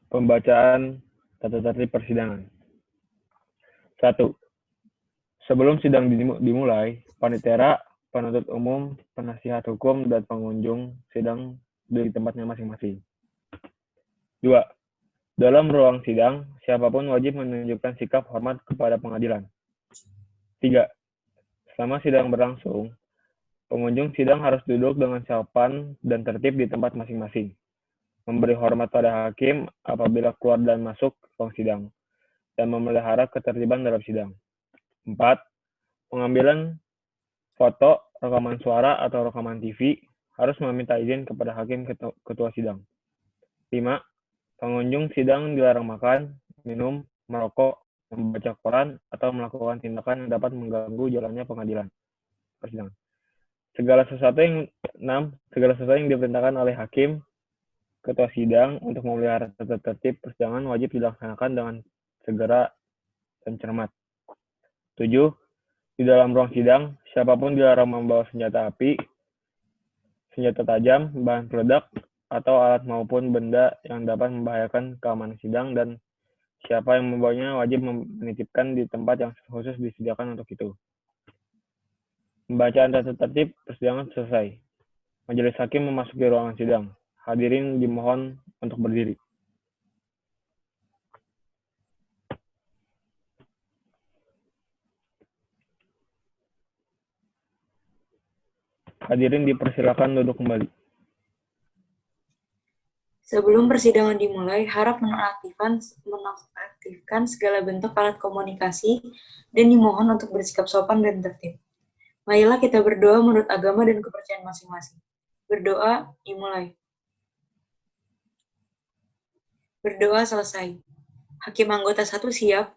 Pembacaan tata tertib persidangan. 1. Sebelum sidang dimulai, panitera, penuntut umum, penasihat hukum, dan pengunjung sidang di tempatnya masing-masing. 2. Dalam ruang sidang, siapapun wajib menunjukkan sikap hormat kepada pengadilan. 3. Selama sidang berlangsung, pengunjung sidang harus duduk dengan sopan dan tertib di tempat masing-masing. Memberi hormat pada hakim apabila keluar dan masuk ruang sidang, dan memelihara ketertiban dalam sidang. 4. Pengambilan foto, rekaman suara, atau rekaman TV harus meminta izin kepada hakim ketua sidang. 5. Pengunjung sidang dilarang makan, minum, merokok, membaca koran, atau melakukan tindakan yang dapat mengganggu jalannya persidangan. Segala sesuatu yang diperintahkan oleh hakim ketua sidang untuk memelihara tata tertib persidangan wajib dilaksanakan dengan segera dan cermat. 7. Di dalam ruang sidang, siapapun dilarang membawa senjata api, senjata tajam, bahan peledak, atau alat maupun benda yang dapat membahayakan keamanan sidang, dan siapa yang membawanya wajib menitipkan di tempat yang khusus disediakan untuk itu. Pembacaan tata tertib persidangan selesai. Majelis hakim memasuki ruangan sidang. Hadirin dimohon untuk berdiri. Hadirin dipersilakan duduk kembali. Sebelum persidangan dimulai, harap menonaktifkan segala bentuk alat komunikasi dan dimohon untuk bersikap sopan dan tertib. Marilah kita berdoa menurut agama dan kepercayaan masing-masing. Berdoa dimulai. Berdoa selesai. Hakim anggota 1 siap?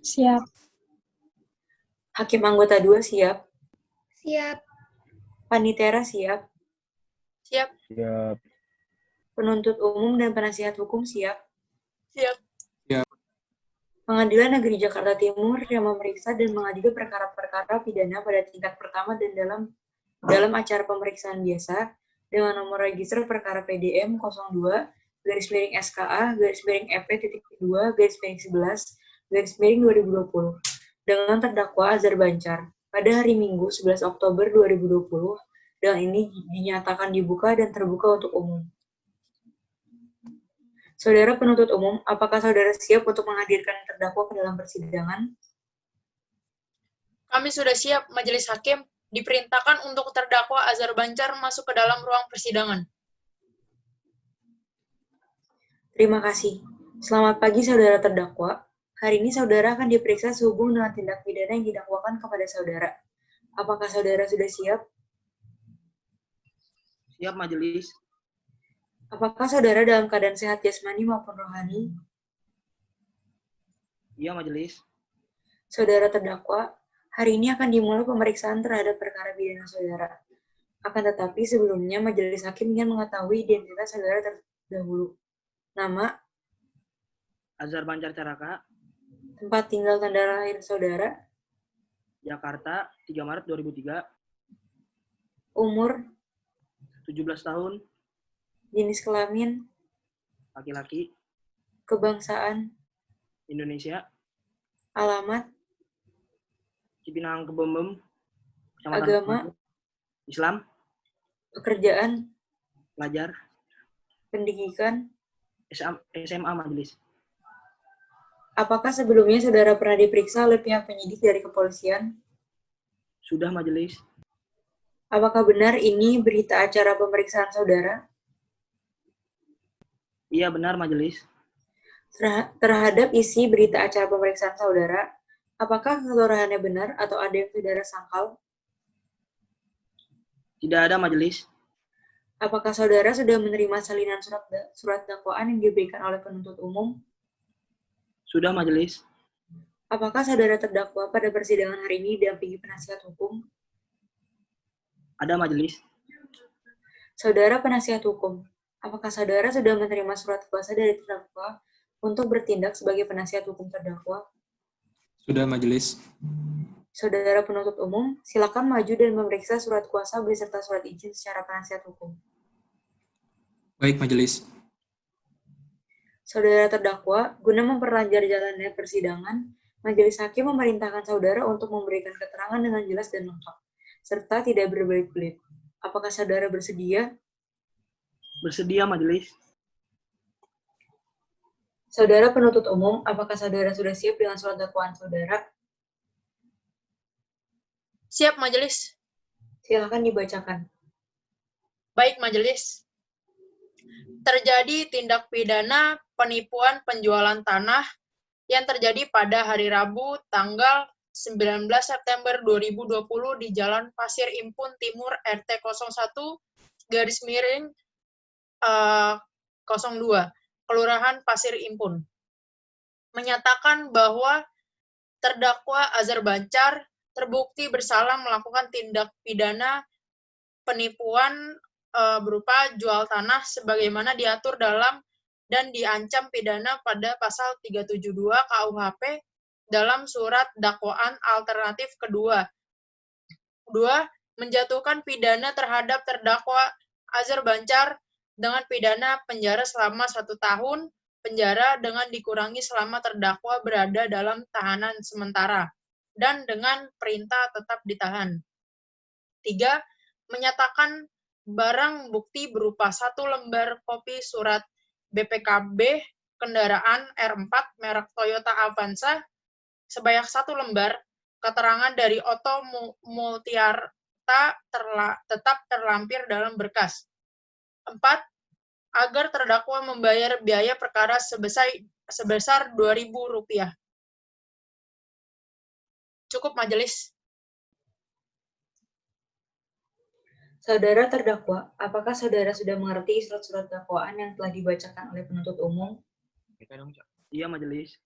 Siap. Hakim anggota 2 siap? Siap. Panitera siap? Siap. Siap. Penuntut umum dan penasihat hukum siap? Siap. Pengadilan Negeri Jakarta Timur yang memeriksa dan mengadili perkara-perkara pidana pada tingkat pertama dan dalam acara pemeriksaan biasa dengan nomor register perkara PDM 02/SKA/EP.2/11/2020 dengan terdakwa Azhar Bancar pada hari Minggu 11 Oktober 2020 dan ini dinyatakan dibuka dan terbuka untuk umum. Saudara penuntut umum, apakah saudara siap untuk menghadirkan terdakwa ke dalam persidangan? Kami sudah siap, Majelis Hakim. Diperintahkan untuk terdakwa Azhar Bancar masuk ke dalam ruang persidangan. Terima kasih. Selamat pagi saudara terdakwa. Hari ini saudara akan diperiksa sehubung dengan tindak pidana yang didakwakan kepada saudara. Apakah saudara sudah siap? Siap, Majelis. Apakah saudara dalam keadaan sehat jasmani maupun rohani? Iya, Majelis. Saudara terdakwa, hari ini akan dimulai pemeriksaan terhadap perkara pidana saudara. Akan tetapi sebelumnya Majelis Hakim ingin mengetahui identitas saudara terdahulu. Nama, Azhar Bancar Caraka, tempat tinggal tanda lahir saudara, Jakarta, 3 Maret 2003, umur, 17 tahun, jenis kelamin, laki-laki, kebangsaan, Indonesia, alamat, Cipinang Kebombem, agama, Islam, pekerjaan, pelajar, pendidikan. SMA, Majelis. Apakah sebelumnya saudara pernah diperiksa oleh pihak penyidik dari kepolisian? Sudah, Majelis. Apakah benar ini berita acara pemeriksaan saudara? Iya, benar, Majelis. Terhadap isi berita acara pemeriksaan saudara, apakah keseluruhannya benar atau ada yang saudara sangkal? Tidak ada, Majelis. Apakah saudara sudah menerima salinan surat dakwaan yang diberikan oleh penuntut umum? Sudah, Majelis. Apakah saudara terdakwa pada persidangan hari ini didampingi penasihat hukum? Ada, Majelis. Saudara penasihat hukum, apakah saudara sudah menerima surat kuasa dari terdakwa untuk bertindak sebagai penasihat hukum terdakwa? Sudah, Majelis. Saudara penuntut umum, silakan maju dan memeriksa surat kuasa beserta surat izin secara penasihat hukum. Baik, Majelis. Saudara terdakwa, guna memperlancar jalannya persidangan, majelis hakim memerintahkan saudara untuk memberikan keterangan dengan jelas dan lengkap, serta tidak berbelit-belit. Apakah saudara bersedia? Bersedia majelis. Saudara penuntut umum, apakah saudara sudah siap dengan surat dakwaan saudara? Siap, majelis. Silakan dibacakan. Baik, majelis. Terjadi tindak pidana penipuan penjualan tanah yang terjadi pada hari Rabu tanggal 19 September 2020 di Jalan Pasir Impun Timur RT 01/02 Kelurahan Pasir Impun. Menyatakan bahwa terdakwa Azhar Bancar terbukti bersalah melakukan tindak pidana penipuan berupa jual tanah sebagaimana diatur dalam dan diancam pidana pada pasal 372 KUHP dalam surat dakwaan alternatif kedua. 2. Menjatuhkan pidana terhadap terdakwa Azhar Bancar dengan pidana penjara selama 1 tahun penjara dengan dikurangi selama terdakwa berada dalam tahanan sementara dan dengan perintah tetap ditahan. 3. Menyatakan barang bukti berupa 1 lembar kopi surat BPKB kendaraan R4 merek Toyota Avanza sebanyak 1 lembar, keterangan dari Otto Multiarta tetap terlampir dalam berkas. 4. Agar terdakwa membayar biaya perkara sebesar Rp2.000. Cukup, majelis. Saudara terdakwa, apakah saudara sudah mengerti surat-surat dakwaan yang telah dibacakan oleh penuntut umum? Iya majelis.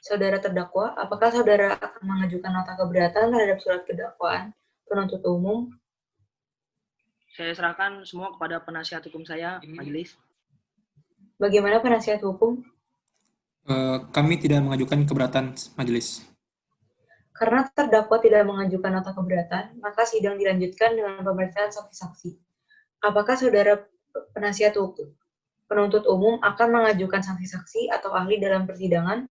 Saudara terdakwa, apakah saudara akan mengajukan nota keberatan terhadap surat dakwaan penuntut umum? Saya serahkan semua kepada penasihat hukum saya, majelis. Bagaimana penasihat hukum? Kami tidak mengajukan keberatan, majelis. Karena terdakwa tidak mengajukan nota keberatan, maka sidang dilanjutkan dengan pemeriksaan saksi-saksi. Apakah saudara penasihat hukum penuntut umum akan mengajukan saksi-saksi atau ahli dalam persidangan?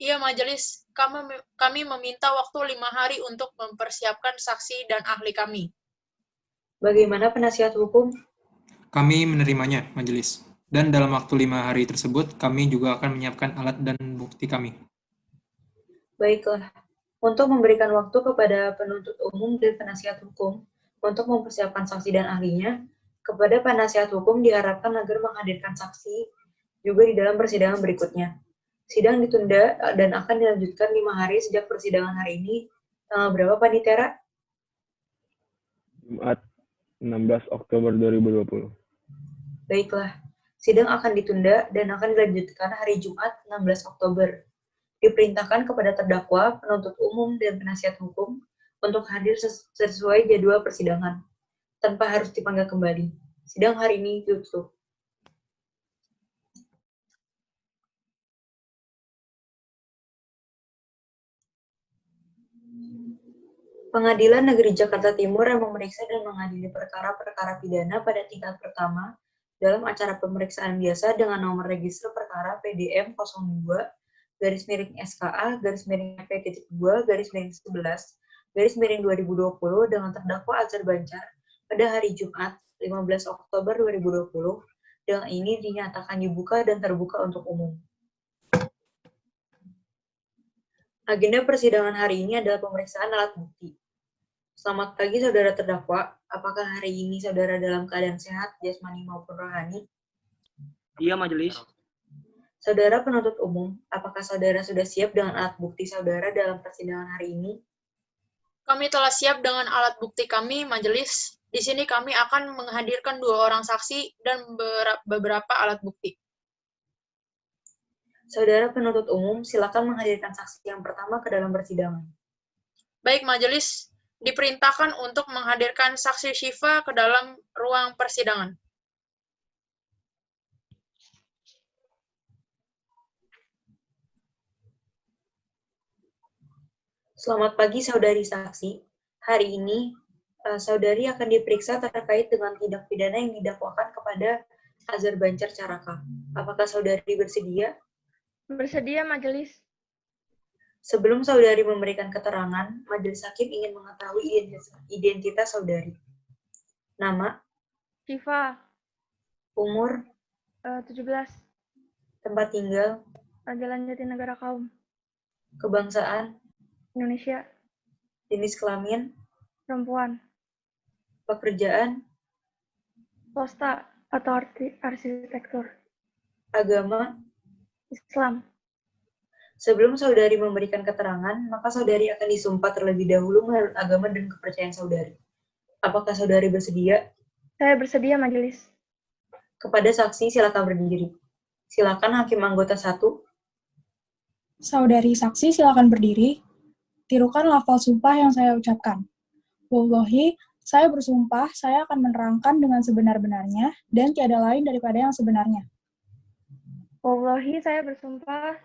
Iya, majelis. Kami meminta waktu 5 hari untuk mempersiapkan saksi dan ahli kami. Bagaimana penasihat hukum? Kami menerimanya, majelis. Dan dalam waktu 5 hari tersebut, kami juga akan menyiapkan alat dan bukti kami. Baiklah. Untuk memberikan waktu kepada penuntut umum dan penasihat hukum untuk mempersiapkan saksi dan ahlinya, kepada penasihat hukum diharapkan agar menghadirkan saksi juga di dalam persidangan berikutnya. Sidang ditunda dan akan dilanjutkan 5 hari sejak persidangan hari ini. Tanggal berapa, Panitera? Jumat 16 Oktober 2020. Baiklah. Sidang akan ditunda dan akan dilanjutkan hari Jumat 16 Oktober. Diperintahkan kepada terdakwa, penuntut umum, dan penasihat hukum untuk hadir sesuai jadwal persidangan, tanpa harus dipanggil kembali. Sidang hari ini tutup. Pengadilan Negeri Jakarta Timur yang memeriksa dan mengadili perkara-perkara pidana pada tingkat pertama dalam acara pemeriksaan biasa dengan nomor register perkara PDM 02/SKA/P-2/11/2020 dengan terdakwa Azhar Bancar pada hari Jumat 15 Oktober 2020 dengan ini dinyatakan dibuka dan terbuka untuk umum. Agenda persidangan hari ini adalah pemeriksaan alat bukti. Selamat pagi saudara terdakwa, apakah hari ini saudara dalam keadaan sehat, jasmani maupun rohani? Iya majelis. Saudara penuntut umum, apakah saudara sudah siap dengan alat bukti saudara dalam persidangan hari ini? Kami telah siap dengan alat bukti kami, majelis. Di sini kami akan menghadirkan 2 orang saksi dan beberapa alat bukti. Saudara penuntut umum, silakan menghadirkan saksi yang pertama ke dalam persidangan. Baik, majelis. Diperintahkan untuk menghadirkan saksi Syifa ke dalam ruang persidangan. Selamat pagi saudari saksi. Hari ini saudari akan diperiksa terkait dengan tindak pidana yang didakwakan kepada Azhar Bancar Caraka. Apakah saudari bersedia? Bersedia, Majelis. Sebelum saudari memberikan keterangan, majelis hakim ingin mengetahui identitas saudari. Nama, Syifa, umur, 17, tempat tinggal, Jalan Jatinegara Kaum, kebangsaan, Indonesia, jenis kelamin, perempuan, pekerjaan, swasta atau arsitektur, agama. Islam. Sebelum saudari memberikan keterangan, maka saudari akan disumpah terlebih dahulu menurut agama dan kepercayaan saudari. Apakah saudari bersedia? Saya bersedia, Majelis. Kepada saksi, silakan berdiri. Silakan Hakim Anggota 1. Saudari saksi silakan berdiri. Tirukan lafal sumpah yang saya ucapkan. Wallahi, saya bersumpah saya akan menerangkan dengan sebenar-benarnya dan tiada lain daripada yang sebenarnya. Wallahi, saya bersumpah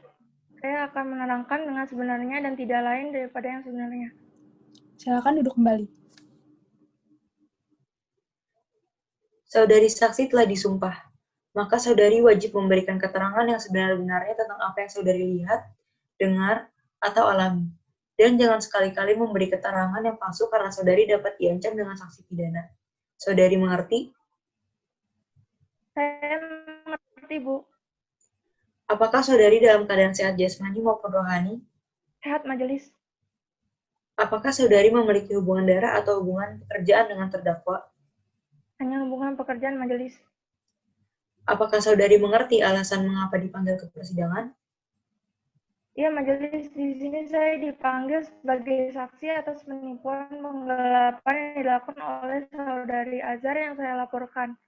saya akan menerangkan dengan sebenarnya dan tidak lain daripada yang sebenarnya. Silakan duduk kembali. Saudari saksi telah disumpah, maka saudari wajib memberikan keterangan yang sebenar-benarnya tentang apa yang saudari lihat, dengar, atau alami. Dan jangan sekali-kali memberi keterangan yang palsu karena saudari dapat diancam dengan sanksi pidana. Saudari mengerti? Saya mengerti, Bu. Apakah saudari dalam keadaan sehat jasmani maupun rohani? Sehat, Majelis. Apakah saudari memiliki hubungan darah atau hubungan pekerjaan dengan terdakwa? Hanya hubungan pekerjaan, Majelis. Apakah saudari mengerti alasan mengapa dipanggil ke persidangan? Iya, Majelis. Di sini saya dipanggil sebagai saksi atas penipuan penggelapan yang dilakukan oleh saudari Azhar yang saya laporkan.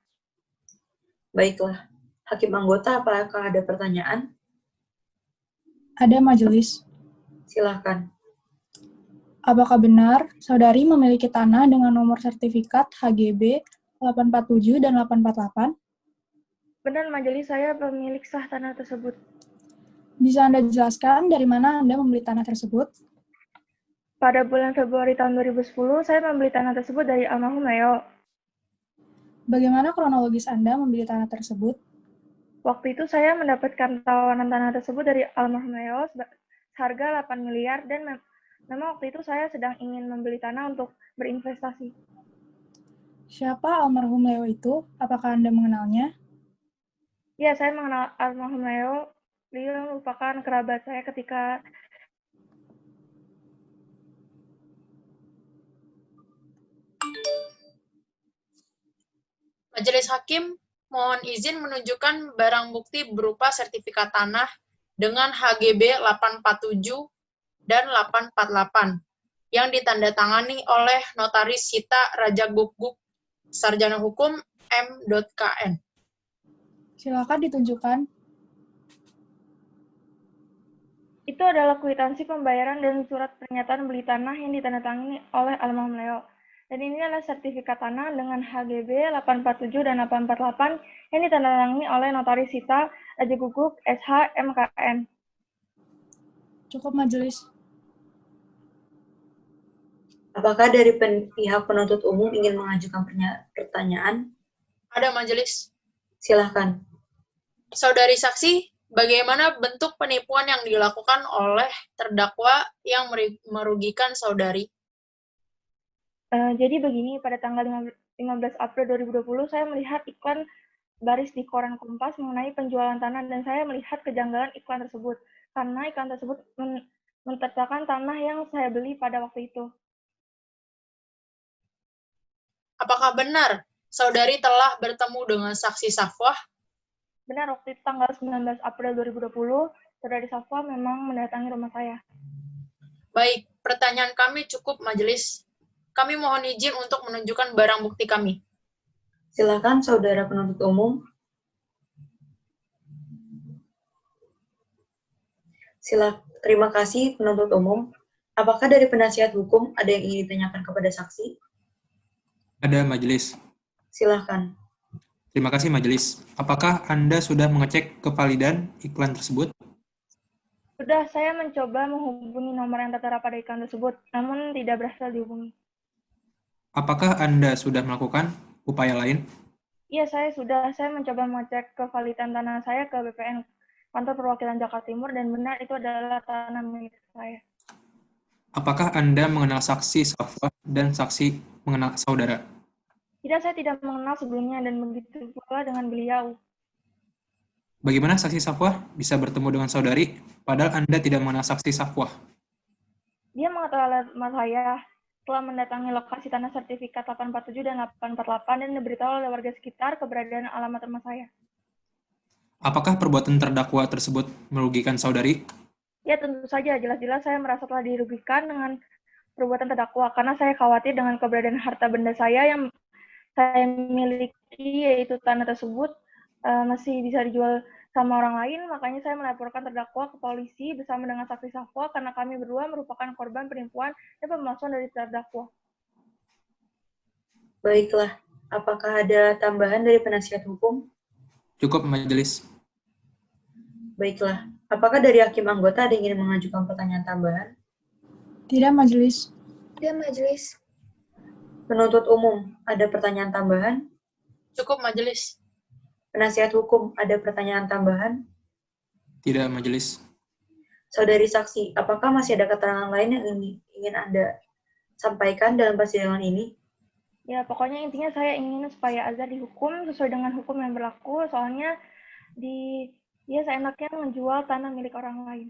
Baiklah. Hakim anggota, apakah ada pertanyaan? Ada majelis. Silakan. Apakah benar saudari memiliki tanah dengan nomor sertifikat HGB 847 dan 848? Benar, Majelis, saya pemilik sah tanah tersebut. Bisa Anda jelaskan dari mana Anda membeli tanah tersebut? Pada bulan Februari tahun 2010, saya membeli tanah tersebut dari almarhum Leo. Bagaimana kronologis Anda membeli tanah tersebut? Waktu itu saya mendapatkan tawaran tanah tersebut dari almarhum Leo seharga 8 miliar dan memang waktu itu saya sedang ingin membeli tanah untuk berinvestasi. Siapa almarhum Leo itu? Apakah Anda mengenalnya? Ya, saya mengenal almarhum Leo. Beliau merupakan kerabat saya ketika Majelis Hakim mohon izin menunjukkan barang bukti berupa sertifikat tanah dengan HGB 847 dan 848 yang ditandatangani oleh Notaris Sita Raja Guguk, Sarjana Hukum M.KN. Silakan ditunjukkan. itu adalah kwitansi pembayaran dan surat pernyataan beli tanah yang ditandatangani oleh almarhum Leo. Dan ini adalah sertifikat tanah dengan HGB 847 dan 848 yang ditandatangani oleh Notaris Sita Raja Guguk, SH, MKN. Cukup majelis. Apakah dari pihak penuntut umum ingin mengajukan pertanyaan? Ada, Majelis. Silahkan. Saudari saksi, bagaimana bentuk penipuan yang dilakukan oleh terdakwa yang merugikan saudari? Jadi begini, pada tanggal 15 April 2020, saya melihat iklan baris di koran Kompas mengenai penjualan tanah, dan saya melihat kejanggalan iklan tersebut, karena iklan tersebut mentertakan tanah yang saya beli pada waktu itu. Apakah benar saudari telah bertemu dengan saksi Safwah? Benar, waktu itu tanggal 19 April 2020, saudari Safwah memang mendatangi rumah saya. Baik, pertanyaan kami cukup, Majelis. Kami mohon izin untuk menunjukkan barang bukti kami. Silakan, saudara penuntut umum. Terima kasih, penuntut umum. Apakah dari penasihat hukum ada yang ingin ditanyakan kepada saksi? Ada, Majelis. Silakan. Terima kasih, Majelis. Apakah Anda sudah mengecek kevalidan iklan tersebut? Sudah, saya mencoba menghubungi nomor yang tertera pada iklan tersebut, namun tidak berhasil dihubungi. Apakah Anda sudah melakukan upaya lain? Iya, saya mencoba mengecek kevalidan tanah saya ke BPN, Kantor Perwakilan Jakarta Timur, dan benar itu adalah tanah milik saya. Apakah Anda mengenal saksi Safwah dan saksi mengenal saudara? Tidak, saya tidak mengenal sebelumnya dan begitu pula dengan beliau. Bagaimana saksi Safwah bisa bertemu dengan saudari, padahal Anda tidak mengenal saksi Safwah? Dia mengetahui alamat saya telah mendatangi lokasi tanah sertifikat 847 dan 848 dan diberitahu oleh warga sekitar keberadaan alamat rumah saya. Apakah perbuatan terdakwa tersebut merugikan saudari? Ya, tentu saja. Jelas-jelas saya merasa telah dirugikan dengan perbuatan terdakwa karena saya khawatir dengan keberadaan harta benda saya yang saya miliki, yaitu tanah tersebut masih bisa dijual sama orang lain. Makanya saya melaporkan terdakwa ke polisi bersama dengan saksi Safwah karena kami berdua merupakan korban penipuan dan pemalsuan dari terdakwa. Baiklah, apakah ada tambahan dari penasihat hukum? Cukup, majelis. Baiklah, apakah dari hakim anggota ada yang ingin mengajukan pertanyaan tambahan? Tidak, Majelis. Tidak, Majelis. Penuntut umum, ada pertanyaan tambahan? Cukup, majelis. Penasihat hukum, ada pertanyaan tambahan? Tidak, majelis. Saudari saksi, apakah masih ada keterangan lain yang ingin Anda sampaikan dalam persidangan ini? Ya, pokoknya intinya saya ingin supaya Azhar dihukum sesuai dengan hukum yang berlaku, soalnya dia seenaknya menjual tanah milik orang lain.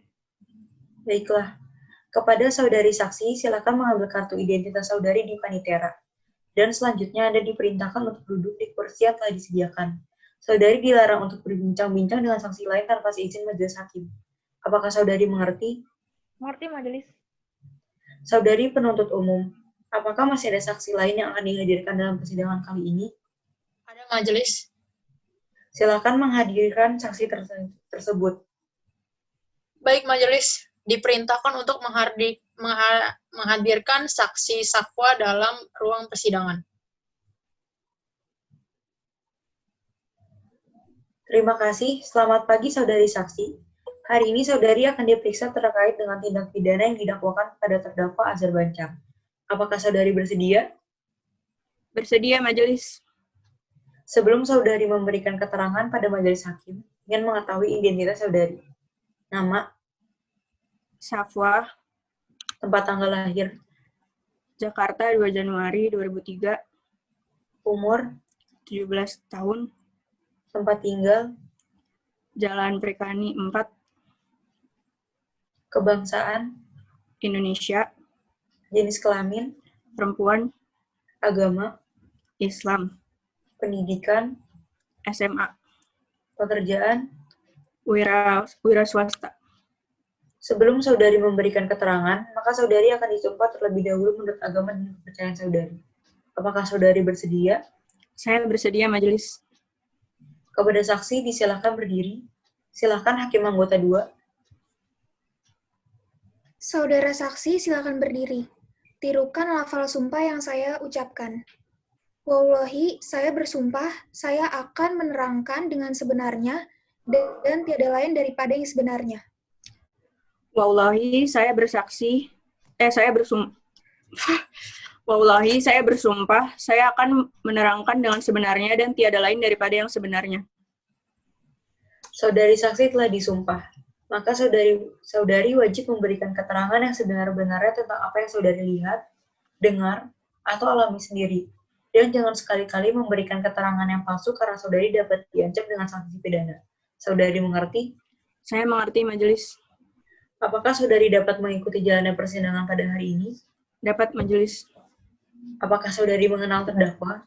Baiklah. Kepada saudari saksi, silakan mengambil kartu identitas saudari di panitera. Dan selanjutnya Anda diperintahkan untuk duduk di kursi yang telah disediakan. Saudari dilarang untuk berbincang-bincang dengan saksi lain tanpa seizin majelis hakim. Apakah saudari mengerti? Mengerti, majelis. Saudari penuntut umum, apakah masih ada saksi lain yang akan dihadirkan dalam persidangan kali ini? Ada, majelis. Silakan menghadirkan saksi tersebut. Baik, majelis. Diperintahkan untuk menghadirkan saksi Safwah dalam ruang persidangan. Terima kasih. Selamat pagi, saudari saksi. Hari ini saudari akan diperiksa terkait dengan tindak pidana yang didakwakan pada terdakwa Azhar Bancam. Apakah saudari bersedia? Bersedia, majelis. Sebelum saudari memberikan keterangan pada majelis hakim, ingin mengetahui identitas saudari. Nama, Safwah, tempat tanggal lahir, Jakarta 2 Januari 2003, umur, 17 tahun, tempat tinggal, Jalan Perikani 4, kebangsaan, Indonesia, jenis kelamin, perempuan, agama, Islam, pendidikan, SMA, pekerjaan. wira swasta. Sebelum saudari memberikan keterangan, maka saudari akan disumpah terlebih dahulu menurut agama dan kepercayaan saudari. Apakah saudari bersedia? Saya bersedia, majelis. Kepada saksi disilakan berdiri. Silakan hakim anggota 2. Saudara saksi, silakan berdiri. Tirukan lafal sumpah yang saya ucapkan. Wallahi, saya bersumpah, saya akan menerangkan dengan sebenarnya dan tiada lain daripada yang sebenarnya. Wallahi, saya bersumpah, saya akan menerangkan dengan sebenarnya dan tiada lain daripada yang sebenarnya. Saudari saksi telah disumpah. Maka saudari wajib memberikan keterangan yang sebenar-benarnya tentang apa yang saudari lihat, dengar, atau alami sendiri. Dan jangan sekali-kali memberikan keterangan yang palsu karena saudari dapat diancam dengan sanksi pidana. Saudari mengerti? Saya mengerti, majelis. Apakah saudari dapat mengikuti jalannya persidangan pada hari ini? Dapat, majelis. Apakah saudari mengenal terdakwa?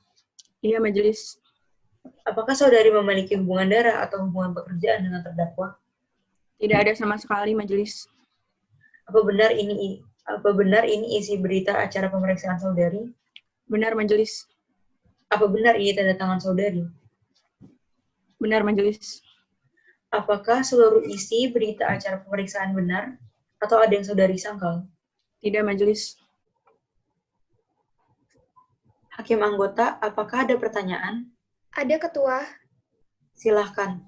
Iya, majelis. Apakah saudari memiliki hubungan darah atau hubungan pekerjaan dengan terdakwa? Tidak ada sama sekali, majelis. Apa benar ini isi berita acara pemeriksaan saudari? Benar, majelis. Apa benar ini tanda tangan saudari? Benar, majelis. Apakah seluruh isi berita acara pemeriksaan benar atau ada yang saudari sangkal? Tidak, majelis. Hakim anggota, apakah ada pertanyaan? Ada, Ketua. Silahkan.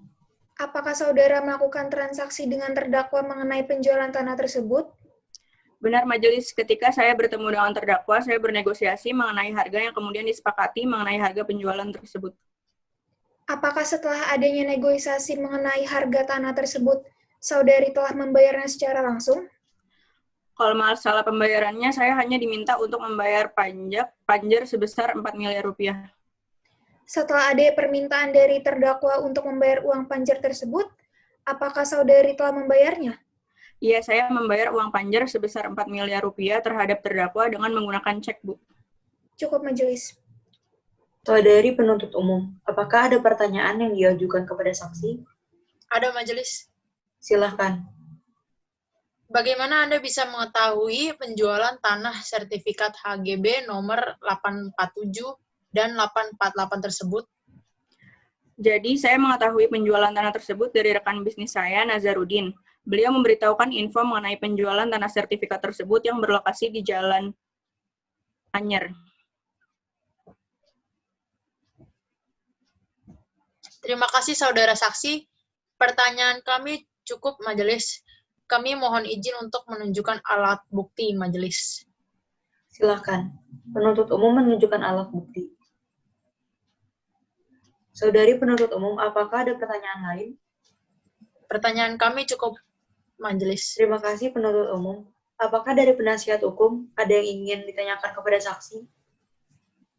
Apakah saudara melakukan transaksi dengan terdakwa mengenai penjualan tanah tersebut? Benar, majelis. Ketika saya bertemu dengan terdakwa, saya bernegosiasi mengenai harga yang kemudian disepakati mengenai harga penjualan tersebut. Apakah setelah adanya negosiasi mengenai harga tanah tersebut, saudari telah membayarnya secara langsung? Kalau masalah pembayarannya, saya hanya diminta untuk membayar panjer sebesar 4 miliar rupiah. Setelah ada permintaan dari terdakwa untuk membayar uang panjer tersebut, apakah saudari telah membayarnya? Iya, saya membayar uang panjer sebesar 4 miliar rupiah terhadap terdakwa dengan menggunakan cek, Bu. Cukup majelis. Saudari penuntut umum, apakah ada pertanyaan yang diajukan kepada saksi? Ada majelis. Silahkan. Bagaimana Anda bisa mengetahui penjualan tanah sertifikat HGB nomor 847 dan 848 tersebut? Jadi, saya mengetahui penjualan tanah tersebut dari rekan bisnis saya, Nazarudin. Beliau memberitahukan info mengenai penjualan tanah sertifikat tersebut yang berlokasi di Jalan Anyer. Terima kasih saudara saksi. Pertanyaan kami cukup majelis. Kami mohon izin untuk menunjukkan alat bukti majelis. Silahkan. Penuntut umum menunjukkan alat bukti. Saudari penuntut umum, apakah ada pertanyaan lain? Pertanyaan kami cukup majelis. Terima kasih penuntut umum. Apakah dari penasihat hukum ada yang ingin ditanyakan kepada saksi?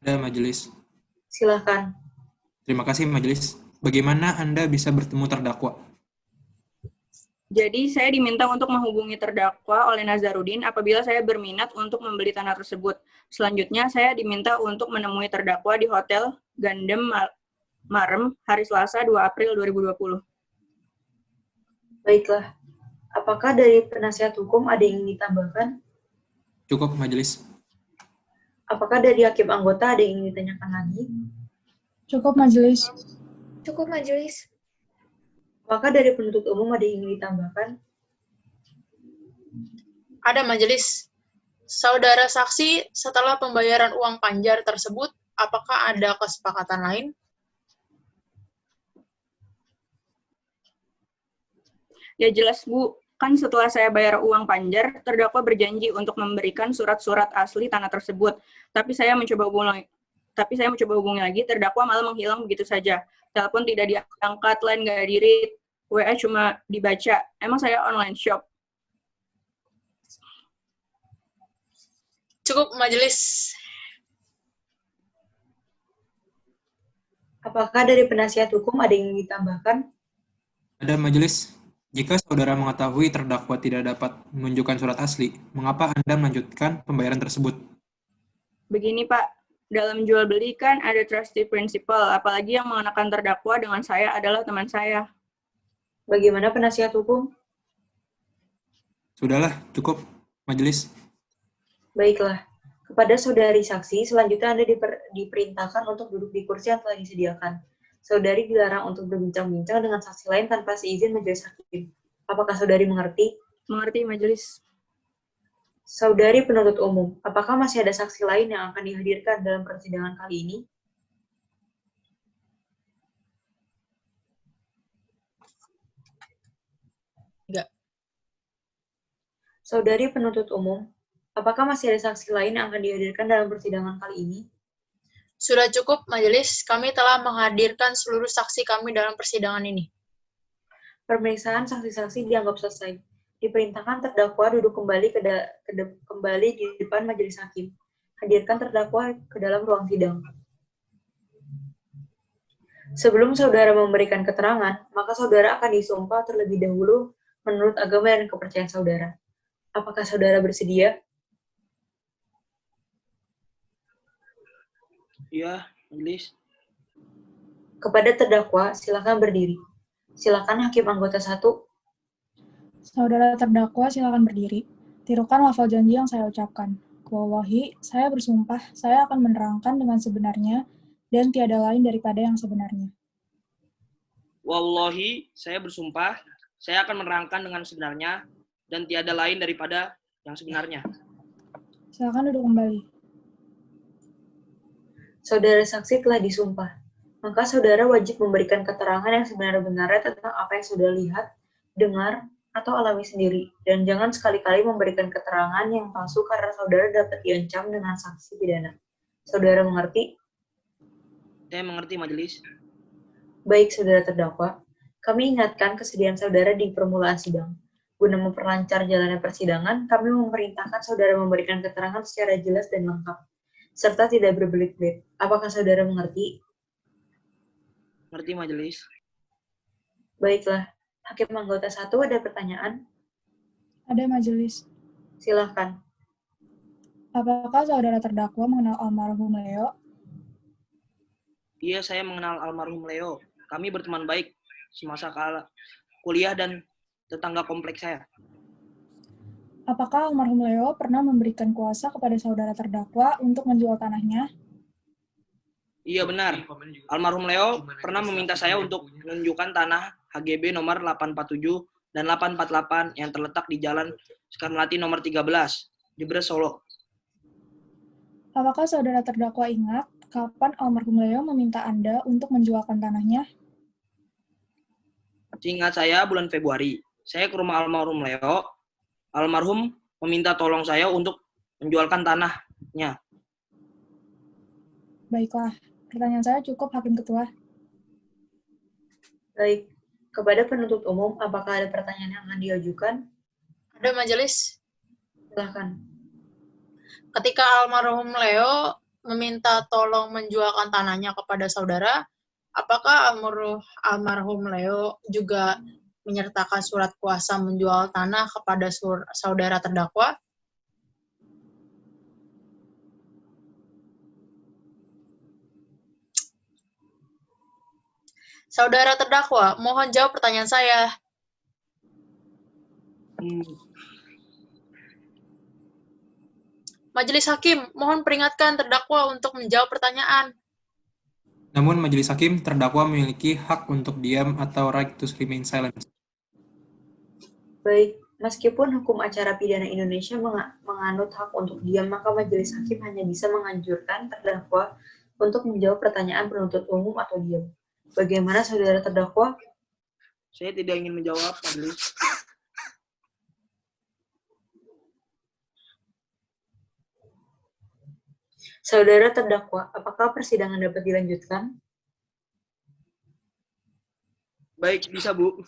Ada majelis. Silahkan. Terima kasih majelis. Bagaimana Anda bisa bertemu terdakwa? Jadi, saya diminta untuk menghubungi terdakwa oleh Nazarudin apabila saya berminat untuk membeli tanah tersebut. Selanjutnya, saya diminta untuk menemui terdakwa di Hotel Gandem Marem, hari Selasa 2 April 2020. Baiklah. Apakah dari penasihat hukum ada yang ingin ditambahkan? Cukup majelis. Apakah dari hakim anggota ada yang ingin ditanyakan lagi? Cukup majelis. Cukup majelis. Apakah dari penuntut umum ada yang ingin ditambahkan? Ada majelis. Saudara saksi, setelah pembayaran uang panjar tersebut, apakah ada kesepakatan lain? Ya jelas, Bu. Kan setelah saya bayar uang panjar, terdakwa berjanji untuk memberikan surat-surat asli tanah tersebut. Tapi saya mencoba hubungi lagi, terdakwa malah menghilang begitu saja. Telepon tidak diangkat, line nggak di-read, WA cuma dibaca. Emang saya online shop? Cukup majelis. Apakah dari penasihat hukum ada yang ingin ditambahkan? Ada majelis. Jika saudara mengetahui terdakwa tidak dapat menunjukkan surat asli, mengapa Anda melanjutkan pembayaran tersebut? Begini, Pak. Dalam jual beli kan ada trustee principle, apalagi yang mengenakan terdakwa dengan saya adalah teman saya. Bagaimana penasihat hukum? Sudahlah, cukup majelis. Baiklah. Kepada saudari saksi, selanjutnya Anda diperintahkan untuk duduk di kursi yang telah disediakan. Saudari dilarang untuk berbincang-bincang dengan saksi lain tanpa seizin majelis hakim. Apakah saudari mengerti? Mengerti, majelis. Saudari penuntut umum, apakah masih ada saksi lain yang akan dihadirkan dalam persidangan kali ini? Enggak. Saudari penuntut umum, apakah masih ada saksi lain yang akan dihadirkan dalam persidangan kali ini? Sudah cukup, majelis. Kami telah menghadirkan seluruh saksi kami dalam persidangan ini. Pemeriksaan saksi-saksi dianggap selesai. Diperintahkan terdakwa duduk kembali kembali di depan majelis hakim. Hadirkan terdakwa ke dalam ruang sidang. Sebelum saudara memberikan keterangan, maka saudara akan disumpah terlebih dahulu menurut agama dan kepercayaan saudara. Apakah saudara bersedia? Iya, majelis. Kepada terdakwa, silakan berdiri. Silakan hakim anggota 1. Saudara terdakwa silakan berdiri. Tirukan lafal janji yang saya ucapkan. Wallahi, saya bersumpah, saya akan menerangkan dengan sebenarnya dan tiada lain daripada yang sebenarnya. Wallahi, saya bersumpah, saya akan menerangkan dengan sebenarnya dan tiada lain daripada yang sebenarnya. Silakan duduk kembali. Saudara saksi telah disumpah. Maka saudara wajib memberikan keterangan yang sebenar-benarnya tentang apa yang saudara lihat, dengar, atau alami sendiri. Dan jangan sekali-kali memberikan keterangan yang palsu karena saudara dapat diancam dengan sanksi pidana. Saudara mengerti? Saya mengerti, majelis. Baik, saudara terdakwa, kami ingatkan kesediaan saudara di permulaan sidang. Guna memperlancar jalannya persidangan, kami memerintahkan saudara memberikan keterangan secara jelas dan lengkap, serta tidak berbelit-belit. Apakah saudara mengerti? Ngerti majelis? Baiklah, Hakim anggota 1 ada pertanyaan? Ada majelis. Silahkan. Apakah saudara terdakwa mengenal almarhum Leo? Iya, saya mengenal almarhum Leo. Kami berteman baik semasa kuliah dan tetangga kompleks saya. Apakah almarhum Leo pernah memberikan kuasa kepada saudara terdakwa untuk menjual tanahnya? Iya benar. Almarhum Leo pernah meminta saya untuk menunjukkan tanah HGB nomor 847 dan 848 yang terletak di Jalan Skarmelati nomor 13, Jebres, Solo. Apakah saudara terdakwa ingat kapan almarhum Leo meminta Anda untuk menjualkan tanahnya? Seingat saya bulan Februari. Saya ke rumah almarhum Leo. Almarhum meminta tolong saya untuk menjualkan tanahnya. Baiklah, pertanyaan saya cukup, Hakim Ketua. Baik, kepada penuntut umum, apakah ada pertanyaan yang akan diajukan? Ada majelis. Silahkan. Ketika almarhum Leo meminta tolong menjualkan tanahnya kepada saudara, apakah almarhum Leo juga menyertakan surat kuasa menjual tanah kepada saudara terdakwa? Saudara terdakwa, mohon jawab pertanyaan saya. Majelis Hakim, mohon peringatkan terdakwa untuk menjawab pertanyaan. Namun majelis hakim, terdakwa memiliki hak untuk diam atau right to remain silent. Baik, meskipun hukum acara pidana Indonesia menganut hak untuk diam, maka majelis hakim hanya bisa menganjurkan terdakwa untuk menjawab pertanyaan penuntut umum atau diam. Bagaimana saudara terdakwa? Saya tidak ingin menjawab, majelis. Saudara terdakwa, apakah persidangan dapat dilanjutkan? Baik, bisa Bu.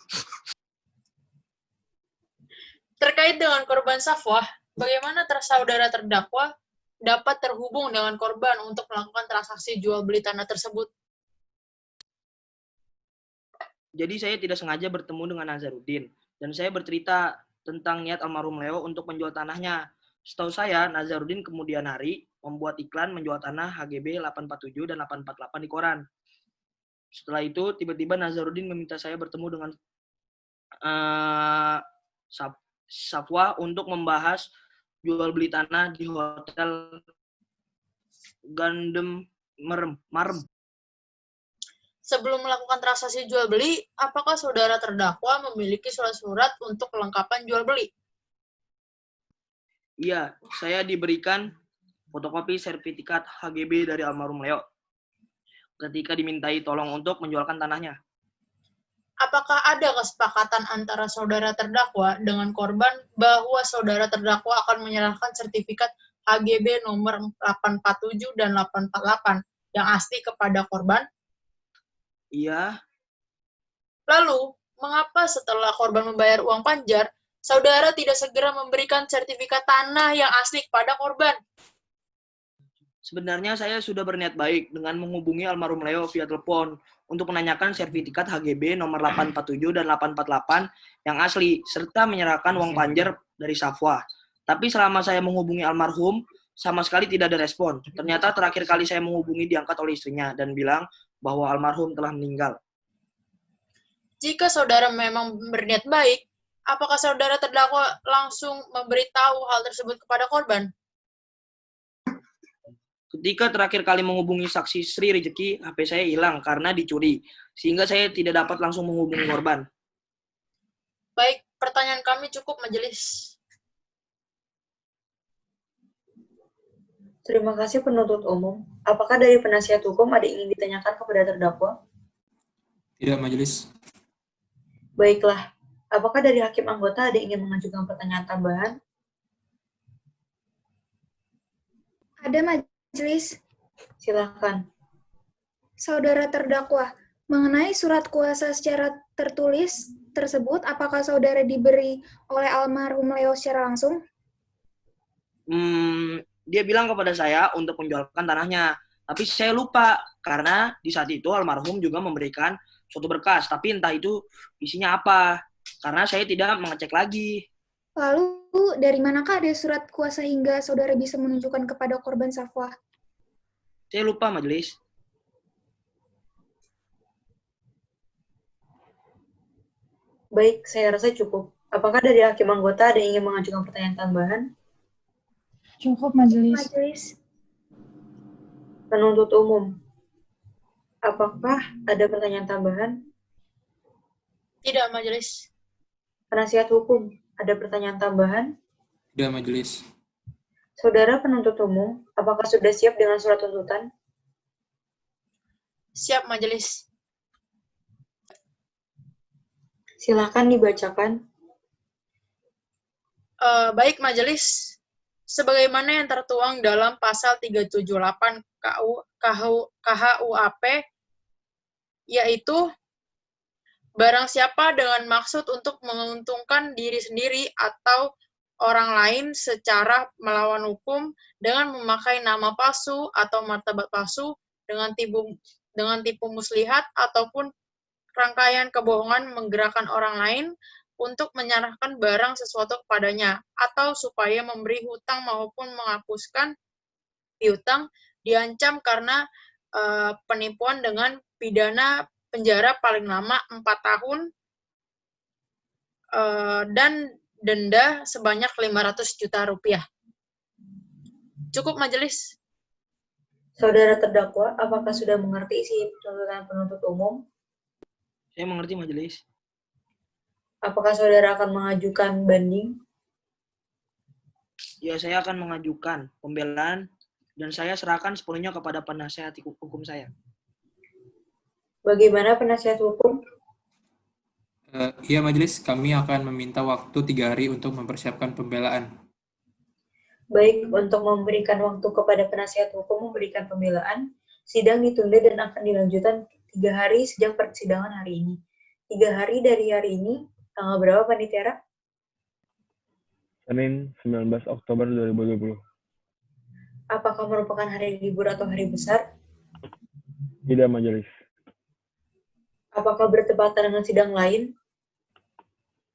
Terkait dengan korban Safwah, bagaimana saudara terdakwa dapat terhubung dengan korban untuk melakukan transaksi jual beli tanah tersebut? Jadi saya tidak sengaja bertemu dengan Nazarudin dan saya bercerita tentang niat almarhum Leo untuk menjual tanahnya. Setahu saya, Nazarudin kemudian hari membuat iklan menjual tanah HGB 847 dan 848 di koran. Setelah itu, tiba-tiba Nazarudin meminta saya bertemu dengan Safwah untuk membahas jual beli tanah di Hotel Gandem Marem. Sebelum melakukan transaksi jual beli, apakah saudara terdakwa memiliki surat-surat untuk kelengkapan jual beli? Iya, saya diberikan fotokopi sertifikat HGB dari almarhum Leo ketika dimintai tolong untuk menjualkan tanahnya. Apakah ada kesepakatan antara saudara terdakwa dengan korban bahwa saudara terdakwa akan menyerahkan sertifikat HGB nomor 847 dan 848 yang asli kepada korban? Iya. Lalu, mengapa setelah korban membayar uang panjar, saudara tidak segera memberikan sertifikat tanah yang asli kepada korban? Sebenarnya saya sudah berniat baik dengan menghubungi almarhum Leo via telepon untuk menanyakan sertifikat HGB nomor 847 dan 848 yang asli, serta menyerahkan uang panjar dari Safwah. Tapi selama saya menghubungi almarhum, sama sekali tidak ada respon. Ternyata terakhir kali saya menghubungi diangkat oleh istrinya dan bilang bahwa almarhum telah meninggal. Jika saudara memang berniat baik, apakah saudara terdakwa langsung memberitahu hal tersebut kepada korban? Ketika terakhir kali menghubungi saksi Sri Rezeki, HP saya hilang karena dicuri, sehingga saya tidak dapat langsung menghubungi korban. Baik, pertanyaan kami cukup, majelis. Terima kasih penuntut umum. Apakah dari penasihat hukum ada yang ingin ditanyakan kepada terdakwa? Tidak, majelis. Baiklah, apakah dari hakim anggota ada yang ingin mengajukan pertanyaan tambahan? Ada majelis. Silakan. Saudara terdakwa, Mengenai surat kuasa secara tertulis tersebut, apakah saudara diberi oleh almarhum Leo secara langsung? Dia bilang kepada saya untuk menjualkan tanahnya, tapi saya lupa karena di saat itu almarhum juga memberikan suatu berkas, tapi entah itu isinya apa, karena saya tidak mengecek lagi. Lalu, dari manakah ada surat kuasa hingga saudara bisa menunjukkan kepada korban Safwa? Saya lupa, Majelis. Baik, saya rasa cukup. Apakah dari hakim anggota ada yang ingin mengajukan pertanyaan tambahan? Cukup, Majelis. Majelis. Penuntut umum, apakah ada pertanyaan tambahan? Tidak, Majelis. Penasihat hukum, ada pertanyaan tambahan? Tidak, Majelis. Saudara penuntut umum, apakah sudah siap dengan surat tuntutan? Siap, Majelis. Silakan dibacakan. Baik, Majelis. Sebagaimana yang tertuang dalam pasal 378 KHUAP, yaitu barang siapa dengan maksud untuk menguntungkan diri sendiri atau orang lain secara melawan hukum dengan memakai nama palsu atau martabat palsu dengan tipu muslihat ataupun rangkaian kebohongan menggerakkan orang lain untuk menyerahkan barang sesuatu kepadanya, atau supaya memberi hutang maupun menghapuskan piutang, diancam karena penipuan dengan pidana penjara paling lama 4 tahun dan denda sebanyak 500 juta rupiah. Cukup, Majelis. Saudara terdakwa, apakah sudah mengerti isi tuntutan penuntut umum? Saya mengerti, Majelis. Apakah saudara akan mengajukan banding? Ya, saya akan mengajukan pembelaan dan saya serahkan sepenuhnya kepada penasihat hukum saya. Bagaimana penasihat hukum? Iya, Majelis, kami akan meminta waktu 3 hari untuk mempersiapkan pembelaan. Baik, untuk memberikan waktu kepada penasihat hukum memberikan pembelaan, sidang ditunda dan akan dilanjutkan 3 hari sejak persidangan hari ini. 3 hari dari hari ini, tanggal berapa, Panitera? Senin 19 Oktober 2020. Apakah merupakan hari libur atau hari besar? Tidak, Majelis. Apakah bertepatan dengan sidang lain?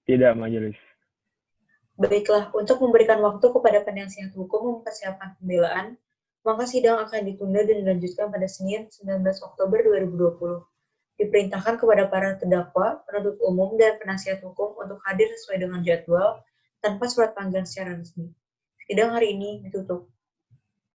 Tidak, Majelis. Baiklah, untuk memberikan waktu kepada penasihat hukum mempersiapkan pembelaan, maka sidang akan ditunda dan dilanjutkan pada Senin 19 Oktober 2020. Diperintahkan kepada para terdakwa, penuntut umum, dan penasihat hukum untuk hadir sesuai dengan jadwal tanpa surat panggilan secara resmi. Sidang hari ini ditutup.